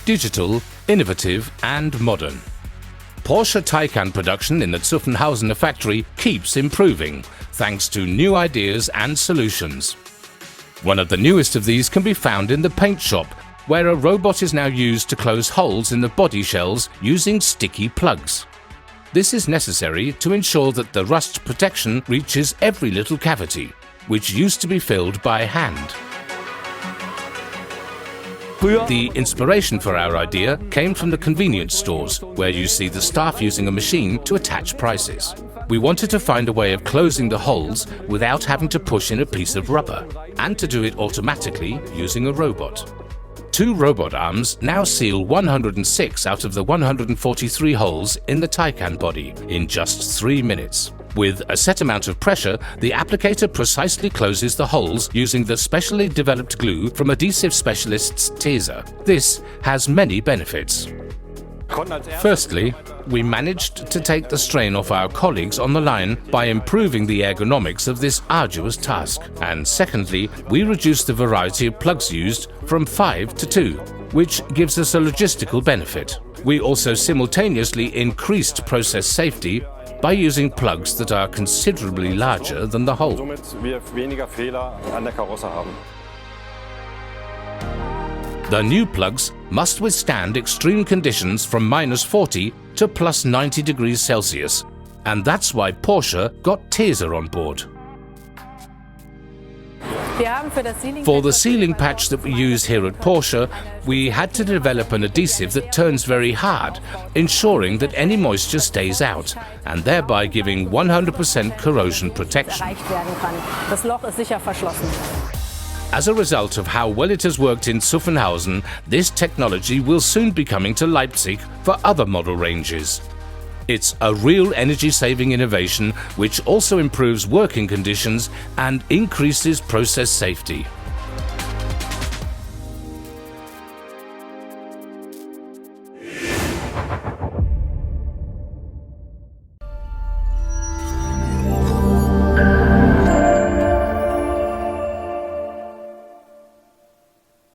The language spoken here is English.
digital, innovative and modern. Porsche Taycan production in the Zuffenhausen factory keeps improving, thanks to new ideas and solutions. One of the newest of these can be found in the paint shop, where a robot is now used to close holes in the body shells using sticky plugs. This is necessary to ensure that the rust protection reaches every little cavity, which used to be filled by hand. The inspiration for our idea came from the convenience stores, where you see the staff using a machine to attach prices. We wanted to find a way of closing the holes without having to push in a piece of rubber, and to do it automatically using a robot. 2 robot arms now seal 106 out of the 143 holes in the Taycan body in just 3 minutes. With a set amount of pressure, the applicator precisely closes the holes using the specially developed glue from adhesive specialists Tesa. This has many benefits. Firstly, we managed to take the strain off our colleagues on the line by improving the ergonomics of this arduous task. And secondly, we reduced the variety of plugs used from 5 to 2, which gives us a logistical benefit. We also simultaneously increased process safety by using plugs that are considerably larger than the hole. The new plugs must withstand extreme conditions from -40 to +90 degrees Celsius, and that's why Porsche got Tesa on board. For the sealing patch that we use here at Porsche, we had to develop an adhesive that turns very hard, ensuring that any moisture stays out, and thereby giving 100% corrosion protection. As a result of how well it has worked in Zuffenhausen, this technology will soon be coming to Leipzig for other model ranges. It's a real energy-saving innovation which also improves working conditions and increases process safety.